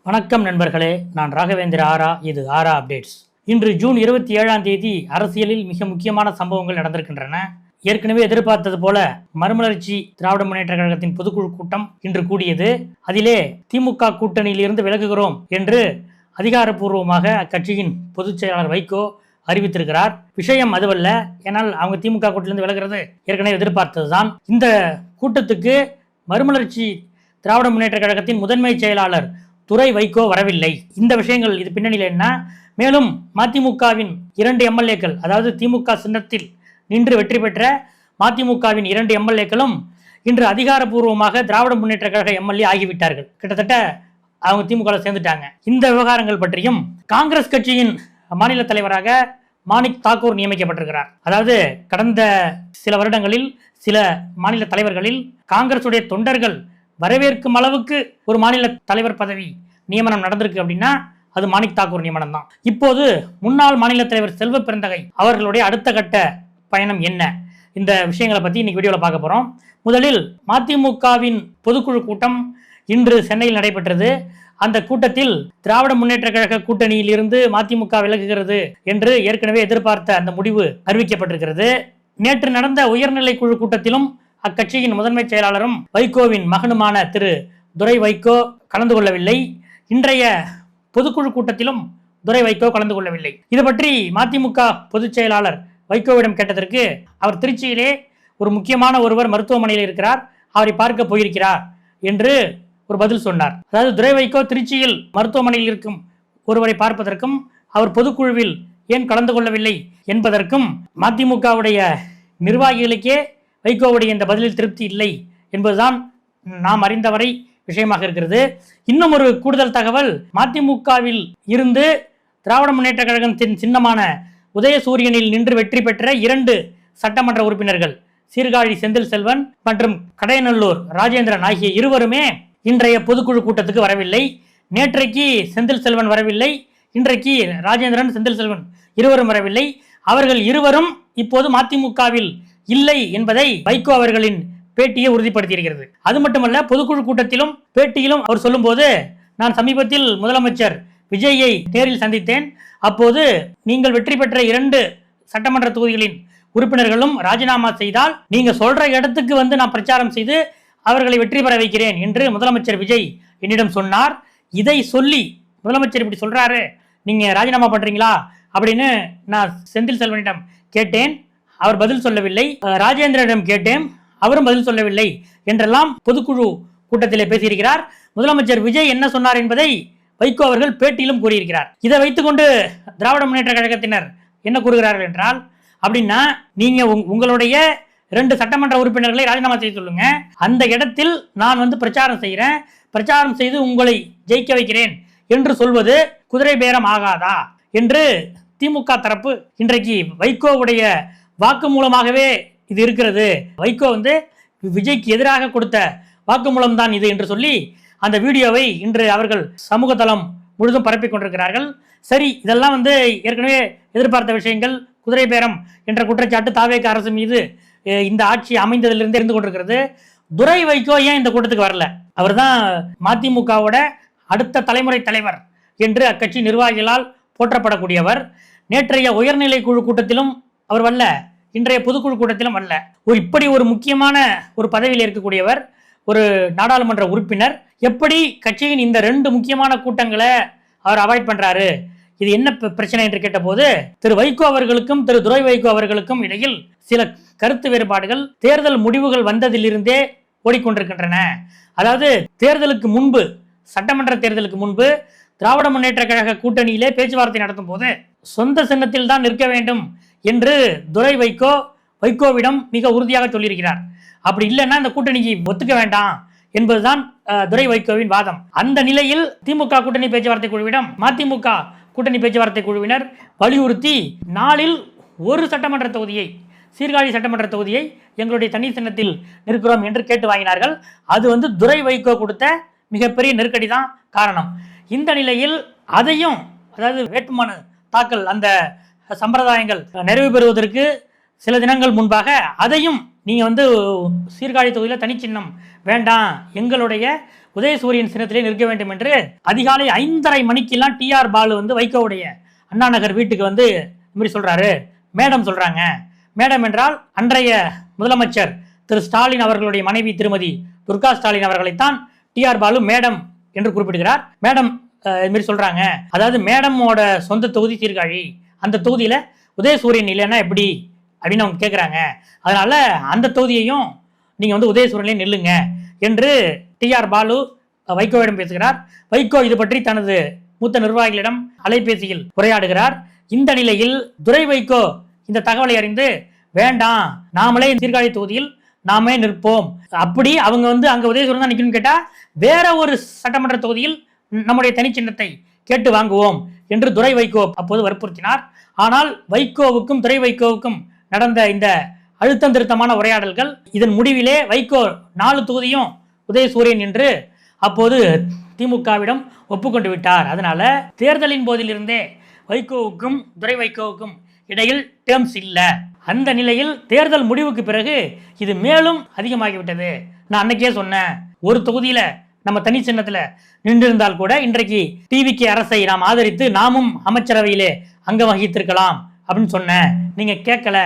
வணக்கம் நண்பர்களே, நான் ராகவேந்திர ஆரா. இது ஆரா அப்டேட்ஸ். இன்று ஜூன் 27ஆம் தேதி அரசியலில் மிக முக்கியமான சம்பவங்கள் நடந்திருக்கின்றன. ஏற்கனவே எதிர்பார்த்தது போல மறுமலர்ச்சி திராவிட முன்னேற்ற கழகத்தின் பொதுக்குழு கூட்டம் இன்று கூடியது. அதிலே திமுக கூட்டணியில் இருந்து விலகுகிறோம் என்று அதிகாரப்பூர்வமாக அக்கட்சியின் பொதுச் செயலாளர் வைகோ அறிவித்திருக்கிறார். விஷயம் அதுவல்ல, ஏனால் அவங்க திமுக கூட்டணியிலிருந்து விலகிறது ஏற்கனவே எதிர்பார்த்ததுதான். இந்த கூட்டத்துக்கு மறுமலர்ச்சி திராவிட முன்னேற்ற கழகத்தின் முதன்மை செயலாளர் துரை வைகோ வரவில்லை. இந்த விஷயங்கள் இது பின்னணியில் என்ன? மேலும் மதிமுகவின் 2 எம்எல்ஏக்கள், அதாவது திமுக சின்னத்தில் நின்று வெற்றி பெற்ற மதிமுகவின் 2 எம்எல்ஏக்களும் இன்று அதிகாரப்பூர்வமாக திராவிட முன்னேற்ற கழக எம்எல்ஏ ஆகிவிட்டார்கள். கிட்டத்தட்ட அவங்க திமுக சேர்ந்துட்டாங்க. இந்த விவகாரங்கள் பற்றியும் காங்கிரஸ் கட்சியின் மாநில தலைவராக மாணிக் தாக்கூர் நியமிக்கப்பட்டிருக்கிறார். அதாவது கடந்த சில வருடங்களில் சில மாநில தலைவர்களில் காங்கிரசுடைய தொண்டர்கள் வரவேற்கும் அளவுக்கு ஒரு மாநில தலைவர் பதவி நியமனம் நடந்திருக்கு அப்படின்னா அது மாணிக் தாக்கூர் நியமனம் தான். இப்போது முன்னாள் மாநில தலைவர் செல்வ பெருந்தகை அவர்களுடைய அடுத்த கட்ட பயணம் என்ன? இந்த விஷயங்களை பற்றி இன்னைக்கு வீடியோவில் பார்க்க போகிறோம். முதலில் மதிமுகவின் பொதுக்குழு கூட்டம் இன்று சென்னையில் நடைபெற்றது. அந்த கூட்டத்தில் திராவிட முன்னேற்ற கழக கூட்டணியில் இருந்து மதிமுக விலகுகிறது என்று ஏற்கனவே எதிர்பார்த்த அந்த முடிவு அறிவிக்கப்பட்டிருக்கிறது. நேற்று நடந்த உயர்நிலை குழு கூட்டத்திலும் அக்கட்சியின் முதன்மை செயலாளரும் வைகோவின் மகனுமான திரு துரை வைகோ கலந்து கொள்ளவில்லை. இன்றைய பொதுக்குழு கூட்டத்திலும் துரை வைகோ கலந்து கொள்ளவில்லை. இது பற்றி மதிமுக பொதுச் செயலாளர் வைகோவிடம் கேட்டதற்கு அவர் திருச்சியிலே ஒரு முக்கியமான ஒருவர் மருத்துவமனையில் இருக்கிறார், அவரை பார்க்க போயிருக்கிறார் என்று ஒரு பதில் சொன்னார். அதாவது துரை வைகோ திருச்சியில் மருத்துவமனையில் இருக்கும் ஒருவரை பார்ப்பதற்கும் அவர் பொதுக்குழுவில் ஏன் கலந்து கொள்ளவில்லை என்பதற்கும் மதிமுகவுடைய நிர்வாகிகளுக்கே வைகோவுடைய இந்த பதிலில் திருப்தி இல்லை என்பதுதான் நாம் அறிந்தவரை விஷயமாக இருக்கிறது. இன்னும் ஒரு கூடுதல் தகவல், மதிமுகவில் இருந்து திராவிட முன்னேற்ற கழகத்தின் சின்னமான உதயசூரியனில் நின்று வெற்றி பெற்ற 2 சட்டமன்ற உறுப்பினர்கள் சீர்காழி செந்தில் செல்வன் மற்றும் கடையநல்லூர் ராஜேந்திரன் ஆகிய இருவருமே இன்றைய பொதுக்குழு கூட்டத்துக்கு வரவில்லை. நேற்றைக்கு செந்தில் செல்வன் வரவில்லை, இன்றைக்கு ராஜேந்திரன் செந்தில் செல்வன் இருவரும் வரவில்லை. அவர்கள் இருவரும் இப்போது மதிமுகவில் இல்லை என்பதை வைகோ அவர்களின் பேட்டியை உறுதிப்படுத்தியிருக்கிறது. அது மட்டுமல்ல, பொதுக்குழு கூட்டத்திலும் பேட்டியிலும் அவர் சொல்லும் போது, நான் சமீபத்தில் முதலமைச்சர் விஜயை நேரில் சந்தித்தேன். அப்போது நீங்கள் வெற்றி பெற்ற 2 சட்டமன்ற தொகுதிகளின் உறுப்பினர்களும் ராஜினாமா செய்தால் நீங்க சொல்ற இடத்துக்கு வந்து நான் பிரச்சாரம் செய்து அவர்களை வெற்றி பெற வைக்கிறேன் என்று முதலமைச்சர் விஜய் என்னிடம் சொன்னார். இதை சொல்லி முதலமைச்சர் இப்படி சொல்றாரு, நீங்க ராஜினாமா பண்றீங்களா அப்படின்னு நான் செந்தில் செல்வனிடம் கேட்டேன், அவர் பதில் சொல்லவில்லை. ராஜேந்திரனிடம் கேட்டேன், அவரும் பதில் சொல்லவில்லை என்றெல்லாம் பொதுக்குழு கூட்டத்திலே பேசியிருக்கிறார். முதலமைச்சர் விஜய் என்ன சொன்னார் என்பதை வைகோ அவர்கள் பேட்டியிலும் கூறியிருக்கிறார். இதை வைத்துக்கொண்டு திராவிட முன்னேற்ற கழகத்தினர் என்ன கூறுகிறார்கள் என்றால், அப்படின்னா நீங்க உங்களுடைய 2 சட்டமன்ற உறுப்பினர்களை ராஜினாமா செய்ய சொல்லுங்க, அந்த இடத்தில் நான் வந்து பிரச்சாரம் செய்கிறேன், பிரச்சாரம் செய்து உங்களை ஜெயிக்க வைக்கிறேன் என்று சொல்வது குதிரை பேரம் ஆகாதா என்று திமுக தரப்பு இன்றைக்கு வைகோவுடைய வாக்கு மூலமாகவே இது இருக்கிறது, வைகோ வந்து விஜய்க்கு எதிராக கொடுத்த வாக்கு மூலம் தான் இது என்று சொல்லி அந்த வீடியோவை இன்று அவர்கள் சமூக தளம் முழுதும் பரப்பிக் கொண்டிருக்கிறார்கள். சரி, இதெல்லாம் வந்து ஏற்கனவே எதிர்பார்த்த விஷயங்கள். குதிரை பேரம் என்ற குற்றச்சாட்டு தாவேக அரசு மீது இந்த ஆட்சி அமைந்ததிலிருந்து இருந்து கொண்டிருக்கிறது. துரை வைகோ ஏன் இந்த கூட்டத்துக்கு வரல? அவர் தான் மதிமுகவோட அடுத்த தலைமுறை தலைவர் என்று அக்கட்சி நிர்வாகிகளால் போற்றப்படக்கூடியவர். நேற்றைய உயர்நிலை குழு கூட்டத்திலும் அவர் வரல, இன்றைய பொதுக்குழு கூட்டத்திலும் வரல. இப்படி ஒரு முக்கியமான ஒரு பதவியில் இருக்கக்கூடியவர், ஒரு நாடாளுமன்ற உறுப்பினர், எப்படி கட்சியின் இந்த 2 முக்கியமான கூட்டங்களை அவர் அவாய்ட் பண்றாரு? இது என்ன பிரச்சனை என்று கேட்டபோது, திரு வைகோ அவர்களுக்கும் திரு துரை வைகோ அவர்களுக்கும் இடையில் சில கருத்து வேறுபாடுகள் தேர்தல் முடிவுகள் வந்ததிலிருந்தே ஓடிக்கொண்டிருக்கின்றன. அதாவது தேர்தலுக்கு முன்பு, சட்டமன்ற தேர்தலுக்கு முன்பு திராவிட முன்னேற்ற கழக கூட்டணியிலே பேச்சுவார்த்தை நடத்தும் போது சொந்த சின்னத்தில் தான் நிற்க வேண்டும் என்று துரை வைகோவிடம் மிக உறுதியாக சொல்லியிருக்கிறார். அப்படி இல்லைன்னா இந்த கூட்டணிக்கு ஒத்துக்க வேண்டாம் என்பதுதான் துரை வைகோவின் வாதம். அந்த நிலையில் திமுக கூட்டணி பேச்சுவார்த்தை குழுவிடம் மதிமுக கூட்டணி பேச்சுவார்த்தை குழுவினர் வலியுறுத்தி நாளில் 1 சட்டமன்ற தொகுதியை, சீர்காழி சட்டமன்ற தொகுதியை எங்களுடைய தனி சின்னத்தில் நிற்கிறோம் என்று கேட்டு வாங்கினார்கள். அது வந்து துரை வைகோ கொடுத்த மிகப்பெரிய நெருக்கடி தான் காரணம். இந்த நிலையில் அதையும், அதாவது வேட்புமனு தாக்கல் அந்த சம்பிரதாயங்கள் நிறைவு பெறுவதற்கு சில தினங்கள் முன்பாக அதையும் நீங்க வந்து சீர்காழி தொகுதியில் தனிச்சின்னம் வேண்டாம், எங்களுடைய உதயசூரியன் சின்னத்திலே நிற்க வேண்டும் என்று அதிகாலை 5:30 மணிக்கெல்லாம் டிஆர் பாலு வந்து வைகோவுடைய அண்ணா நகர் வீட்டுக்கு வந்து இந்த மாதிரி சொல்றாரு. மேடம் சொல்றாங்க. மேடம் என்றால் அன்றைய முதலமைச்சர் திரு ஸ்டாலின் அவர்களுடைய மனைவி திருமதி துர்கா ஸ்டாலின் அவர்களைத்தான் டிஆர் பாலு மேடம் என்று குறிப்பிடுகிறார். மேடம் இது மாதிரி சொல்றாங்க, அதாவது மேடமோட சொந்த தொகுதி சீர்காழி, அந்த தொகுதியில உதயசூரியன் இல்லைன்னா எப்படி அப்படின்னு அவங்க கேட்குறாங்க. அதனால அந்த தொகுதியையும் நீங்க வந்து உதயசூரியன்லேயே நில்லுங்க என்று டிஆர் பாலு வைகோவிடம் பேசுகிறார். வைகோ இது பற்றி தனது மூத்த நிர்வாகிகளிடம் அலைபேசியில் உரையாடுகிறார். இந்த நிலையில் துரை வைகோ இந்த தகவலை அறிந்து வேண்டாம், நாமளே சீர்காழி தொகுதியில் நாமே நிற்போம், அப்படி அவங்க வந்து அங்க உதயசூரியன் தான் நிக்கணும்னு கேட்டா வேற ஒரு சட்டமன்ற தொகுதியில் நம்முடைய தனி சின்னத்தை கேட்டு வாங்குவோம் என்று துரை வைகோ அப்போது வற்புறுத்தினார். ஆனால் வைகோவுக்கும் துரை வைகோவுக்கும் நடந்த இந்த அழுத்தம் திருத்தமான உரையாடல்கள், இதன் முடிவிலே வைகோ 4 தொகுதியும் உதயசூரியன் என்று அப்போது திமுகவிடம் ஒப்புக்கொண்டு விட்டார். அதனால தேர்தலின் போதிலிருந்தே வைகோவுக்கும் துரை வைகோவுக்கும் இடையில் டேர்ம்ஸ் இல்லை. அந்த நிலையில் தேர்தல் முடிவுக்கு பிறகு இது மேலும் அதிகமாகிவிட்டது. நான் அன்னைக்கே சொன்னேன், ஒரு தொகுதியில நம்ம தனி சின்னத்துல நின்றிருந்தால் கூட இன்றைக்கு டிவிகே அரசை நாம் ஆதரித்து நாமும் அமைச்சரவையிலே அங்கம் வகித்திருக்கலாம் அப்படின்னு சொன்னேன், நீங்க கேட்கல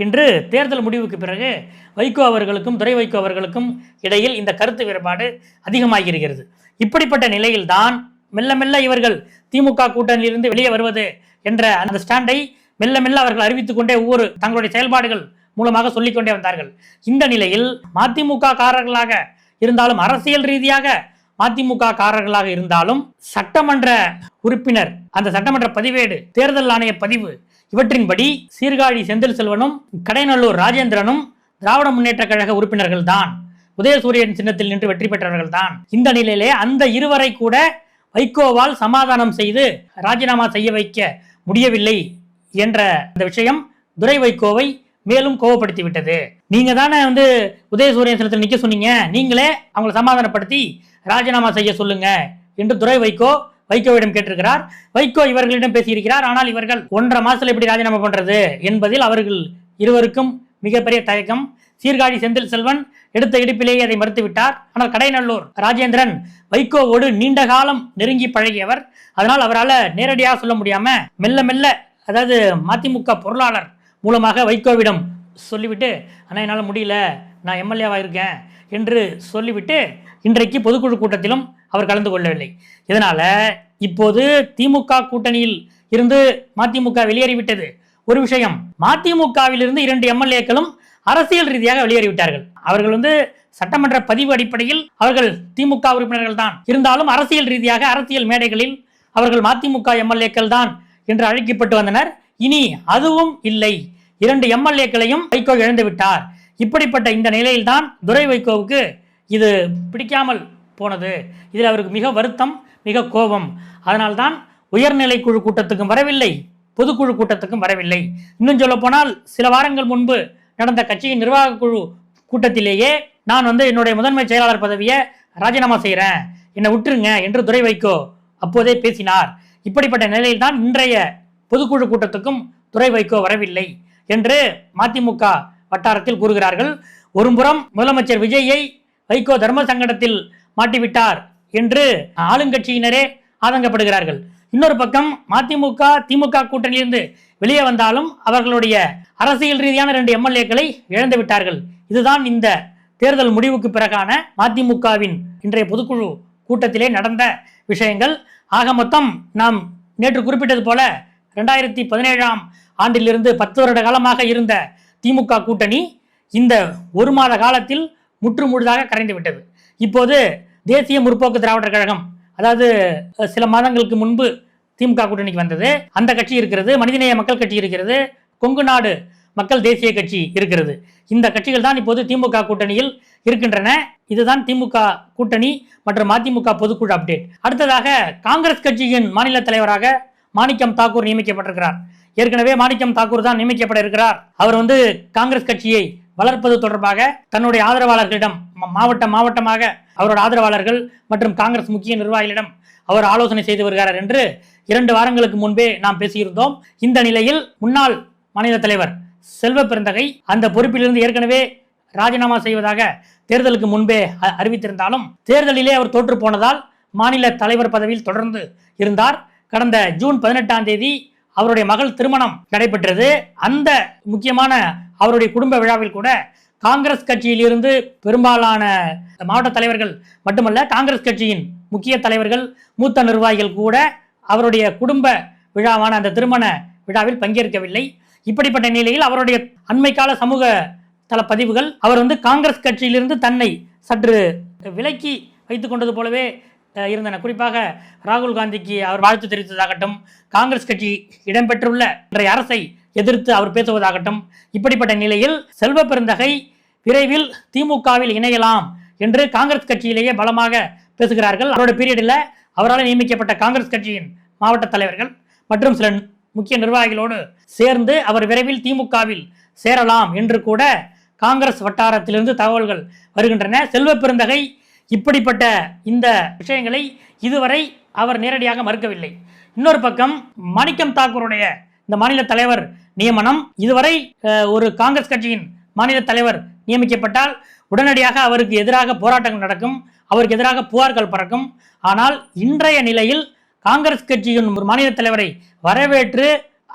என்று தேர்தல் முடிவுக்கு பிறகு வைகோ அவர்களுக்கும் துரை வைகோ அவர்களுக்கும் இடையில் இந்த கருத்து வேறுபாடு அதிகமாகி இருக்கிறது. இப்படிப்பட்ட நிலையில்தான் மெல்ல மெல்ல இவர்கள் திமுக கூட்டணியிலிருந்து வெளியே வருவது என்ற அந்த ஸ்டாண்டை மெல்ல மெல்ல அவர்கள் அறிவித்துக் கொண்டே ஒவ்வொரு தங்களுடைய செயல்பாடுகள் மூலமாக சொல்லிக்கொண்டே வந்தார்கள். இந்த நிலையில் மதிமுக காரர்களாக இருந்தாலும், அரசியல் ரீதியாக மதிமுக காரர்களாக இருந்தாலும், சட்டமன்ற உறுப்பினர் அந்த சட்டமன்ற பதிவேடு, தேர்தல் ஆணைய பதிவு இவற்றின்படி சீர்காழி செந்தில் செல்வனும் கடைநல்லூர் ராஜேந்திரனும் திராவிட முன்னேற்ற கழக உறுப்பினர்கள் தான், உதயசூரியன் சின்னத்தில் நின்று வெற்றி பெற்றவர்கள் தான். இந்த நிலையிலே அந்த இருவரை கூட வைகோவால் சமாதானம் செய்து ராஜினாமா செய்ய வைக்க முடியவில்லை என்ற அந்த விஷயம் துரை வைகோவை மேலும் கோபப்படுத்தி விட்டது. நீங்க தானே வந்து உதயசூரியன் சின்னத்தில் நிக்க சொன்னீங்க, நீங்களே அவங்களை சமாதானப்படுத்தி ராஜினாமா செய்ய சொல்லுங்க என்று துரை வைகோ வைகோவிடம் கேட்டிருக்கிறார். வைகோ இவர்களிடம் பேசியிருக்கிறார். ஆனால் இவர்கள் 1.5 மாசத்துல எப்படி ராஜினாமா பண்றது என்பதில் அவர்கள் இருவருக்கும் மிகப்பெரிய தயக்கம். சீர்காழி செந்தில் செல்வன் எடுத்த இடுப்பிலேயே அதை மறுத்துவிட்டார். ஆனால் கடைநல்லூர் ராஜேந்திரன் வைகோவோடு நீண்ட காலம் நெருங்கி பழகியவர். அதனால் அவரால் நேரடியாக சொல்ல முடியாம மெல்ல மெல்ல, அதாவது மதிமுக பொருளாளர் மூலமாக வைகோவிடம் சொல்லிவிட்டு, ஆனால் என்னால் முடியல, நான் எம்எல்ஏவாக இருக்கேன் என்று சொல்லிவிட்டு இன்றைக்கு பொதுக்குழு கூட்டத்திலும் அவர் கலந்து கொள்ளவில்லை. இதனால இப்போது திமுக கூட்டணியில் இருந்து மதிமுக வெளியேறிவிட்டது ஒரு விஷயம். மதிமுகவில் இருந்து 2 எம்எல்ஏக்களும் அரசியல் ரீதியாக வெளியேறிவிட்டார்கள். அவர்கள் வந்து சட்டமன்ற பதிவு அடிப்படையில் அவர்கள் திமுக உறுப்பினர்கள் தான், இருந்தாலும் அரசியல் ரீதியாக அரசியல் மேடைகளில் அவர்கள் மதிமுக எம்எல்ஏக்கள் தான் என்று அழைக்கப்பட்டு வந்தனர். இனி அதுவும் இல்லை, 2 எம்எல்ஏக்களையும் வைகோ இழந்து விட்டார். இப்படிப்பட்ட இந்த நிலையில்தான் துரை வைகோவுக்கு இது பிடிக்காமல் போனது. இதில் அவருக்கு மிக வருத்தம், மிக கோபம். அதனால்தான் உயர்நிலை குழு கூட்டத்துக்கும் வரவில்லை, பொதுக்குழு கூட்டத்துக்கும் வரவில்லை. இன்னும் சொல்ல போனால் சில வாரங்கள் முன்பு நடந்த கட்சியின் நிர்வாக குழு கூட்டத்திலேயே நான் வந்து என்னுடைய முதன்மை செயலாளர் பதவியை ராஜினாமா செய்கிறேன், என்னை விட்டுருங்க என்று துரை வைகோ அப்போதே பேசினார். இப்படிப்பட்ட நிலையில்தான் இன்றைய பொதுக்குழு கூட்டத்துக்கும் துரை வைகோ வரவில்லை என்று மதிமுக வட்டாரத்தில் கூறுகிறார்கள். ஒருபுறம் முதலமைச்சர் விஜயை வைகோ தர்ம சங்கடத்தில் மாட்டிவிட்டார் என்று ஆளுங்கட்சியினரே ஆதங்கப்படுகிறார்கள். இன்னொரு பக்கம் மதிமுக திமுக கூட்டணியிலிருந்து வெளியே வந்தாலும் அவர்களுடைய அரசியல் ரீதியான 2 எம்எல்ஏக்களை இழந்து விட்டார்கள். இதுதான் இந்த தேர்தல் முடிவுக்கு பிறகான மதிமுகவின் இன்றைய பொதுக்குழு கூட்டத்திலே நடந்த விஷயங்கள். ஆக மொத்தம் நாம் நேற்று குறிப்பிட்டது போல 2017ஆம் ஆண்டிலிருந்து 10 வருட காலமாக இருந்த திமுக கூட்டணி இந்த 1 மாத காலத்தில் முற்றுமுழுதாக கரைந்து விட்டது. இப்போது தேசிய முற்போக்கு திராவிடர் கழகம், அதாவது சில மாதங்களுக்கு முன்பு திமுக கூட்டணிக்கு வந்தது, அந்த கட்சி இருக்கிறது, மனிதநேய மக்கள் கட்சி இருக்கிறது, கொங்கு நாடு மக்கள் தேசிய கட்சி இருக்கிறது. இந்த கட்சிகள் தான் இப்போது திமுக கூட்டணியில் இருக்கின்றன. இதுதான் திமுக கூட்டணி மற்றும் மதிமுக பொதுக்குழு அப்டேட். அடுத்ததாக காங்கிரஸ் கட்சியின் மாநில தலைவராக மாணிக்கம் தாக்கூர் நியமிக்கப்பட்டிருக்கிறார். ஏற்கனவே மாணிக்கம் தாக்கூர் தான் நியமிக்கப்பட இருக்கிறார். அவர் வந்து காங்கிரஸ் கட்சியை வளர்ப்பது தொடர்பாக தன்னுடைய ஆதரவாளர்களிடம் மாவட்டமாக அவரோட ஆதரவாளர்கள் மற்றும் காங்கிரஸ் முக்கிய நிர்வாகிகளிடம் அவர் ஆலோசனை செய்து வருகிறார் என்று 2 வாரங்களுக்கு முன்பே நாம் பேசியிருந்தோம். இந்த நிலையில் முன்னாள் மாநில தலைவர் செல்வ பெருந்தகை அந்த பொறுப்பிலிருந்து ஏற்கனவே ராஜினாமா செய்வதாக தேர்தலுக்கு முன்பே அறிவித்திருந்தாலும் தேர்தலிலே அவர் தோற்று போனதால் மாநில தலைவர் பதவியில் தொடர்ந்து இருந்தார். கடந்த ஜூன் 18ஆம் தேதி அவருடைய மகள் திருமணம் நடைபெற்றது. அந்த முக்கியமான அவருடைய குடும்ப விழாவில் கூட காங்கிரஸ் கட்சியில் இருந்து பெரும்பாலான மாவட்ட தலைவர்கள் மட்டுமல்ல, காங்கிரஸ் கட்சியின் முக்கிய தலைவர்கள், மூத்த நிர்வாகிகள் கூட அவருடைய குடும்ப விழாவான அந்த திருமண விழாவில் பங்கேற்கவில்லை. இப்படிப்பட்ட நிலையில் அவருடைய அண்மை கால சமூக தள பதிவுகள் அவர் காங்கிரஸ் கட்சியிலிருந்து தன்னை சற்று விலக்கி வைத்துக் கொண்டது போலவே இருந்தன. குறிப்பாக ராகுல் காந்திக்கு அவர் வாழ்த்து தெரிவித்ததாகட்டும், காங்கிரஸ் கட்சி இடம்பெற்றுள்ள இன்றைய அரசை எதிர்த்து அவர் பேசுவதாகட்டும், இப்படிப்பட்ட நிலையில் செல்வ பெருந்தகை விரைவில் திமுகவில் இணையலாம் என்று காங்கிரஸ் கட்சியிலேயே பலமாக பேசுகிறார்கள். அவருடைய பீரியடில் அவரால் நியமிக்கப்பட்ட காங்கிரஸ் கட்சியின் மாவட்ட தலைவர்கள் மற்றும் சில முக்கிய நிர்வாகிகளோடு சேர்ந்து அவர் விரைவில் திமுகவில் சேரலாம் என்று கூட காங்கிரஸ் வட்டாரத்திலிருந்து தகவல்கள் வருகின்றன. செல்வ பெருந்தகை இப்படிப்பட்ட இந்த விஷயங்களை இதுவரை அவர் நேரடியாக மறுக்கவில்லை. இன்னொரு பக்கம் மாணிக்கம் தாக்கூருடைய இந்த மாநில தலைவர் நியமனம், இதுவரை ஒரு காங்கிரஸ் கட்சியின் மாநில தலைவர் நியமிக்கப்பட்டால் உடனடியாக அவருக்கு எதிராக போராட்டங்கள் நடக்கும், அவருக்கு எதிராக புகார்கள் பறக்கும். ஆனால் இன்றைய நிலையில் காங்கிரஸ் கட்சியின் ஒரு மாநில தலைவரை வரவேற்று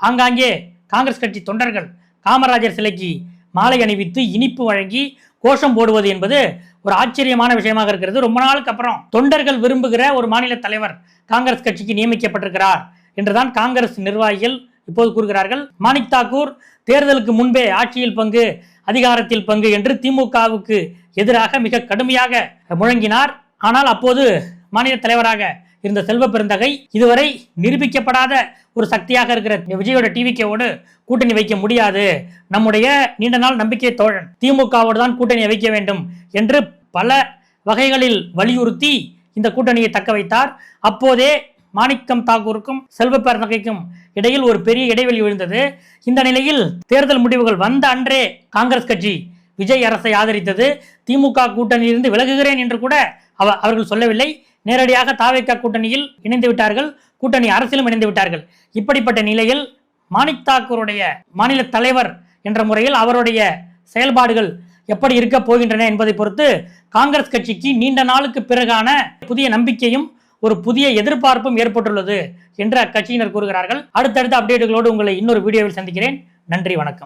ஆங்காங்கே காங்கிரஸ் கட்சி தொண்டர்கள் காமராஜர் சிலைக்கு மாலை அணிவித்து இனிப்பு வழங்கி கோஷம் போடுவது என்பது ஒரு ஆச்சரியமான விஷயமாக இருக்கிறது. ரொம்ப நாளுக்கு அப்புறம் தொண்டர்கள் விரும்புகிற ஒரு மாநில தலைவர் காங்கிரஸ் கட்சிக்கு நியமிக்கப்பட்டிருக்கிறார் என்றுதான் காங்கிரஸ் நிர்வாகிகள் இப்போது கூறுகிறார்கள். மாணிக் தாக்கூர் தேர்தலுக்கு முன்பே ஆட்சியில் பங்கு, அதிகாரத்தில் பங்கு என்று திமுகவுக்கு எதிராக மிக கடுமையாக முழங்கினார். ஆனால் அப்போது மாநில தலைவராக இருந்த செல்வ பெருந்தகை இதுவரை நிரூபிக்கப்படாத ஒரு சக்தியாக இருக்கிற விஜயோட டிவிகேவோடு கூட்டணி வைக்க முடியாது, நம்முடைய நீண்ட நாள் நம்பிக்கை தோழன் திமுகவோடு தான் கூட்டணியை வைக்க வேண்டும் என்று பல வகைகளில் வலியுறுத்தி இந்த கூட்டணியை தக்க வைத்தார். அப்போதே மாணிக்கம் தாக்கூருக்கும் செல்வ பெருந்தகைக்கும் இடையில் ஒரு பெரிய இடைவெளி விழுந்தது. இந்த நிலையில் தேர்தல் முடிவுகள் வந்த அன்றே காங்கிரஸ் கட்சி விஜய் அரசை ஆதரித்தது. திமுக கூட்டணியிலிருந்து விலகுகிறேன் என்று கூட அவர்கள் சொல்லவில்லை. நேரடியாக தாவேகா கூட்டணியில் இணைந்து விட்டார்கள், கூட்டணி அரசியலும் இணைந்து விட்டார்கள். இப்படிப்பட்ட நிலையில் மாணிக் தாக்கூருடைய மாநில தலைவர் என்ற முறையில் அவருடைய செயல்பாடுகள் எப்படி இருக்க போகின்றன என்பதை பொறுத்து காங்கிரஸ் கட்சிக்கு நீண்ட நாளுக்கு பிறகான புதிய நம்பிக்கையும் ஒரு புதிய எதிர்பார்ப்பும் ஏற்பட்டுள்ளது என்று அக்கட்சியினர் கூறுகிறார்கள். அடுத்தடுத்த அப்டேட்டுகளோடு உங்களை இன்னொரு வீடியோவில் சந்திக்கிறேன். நன்றி, வணக்கம்.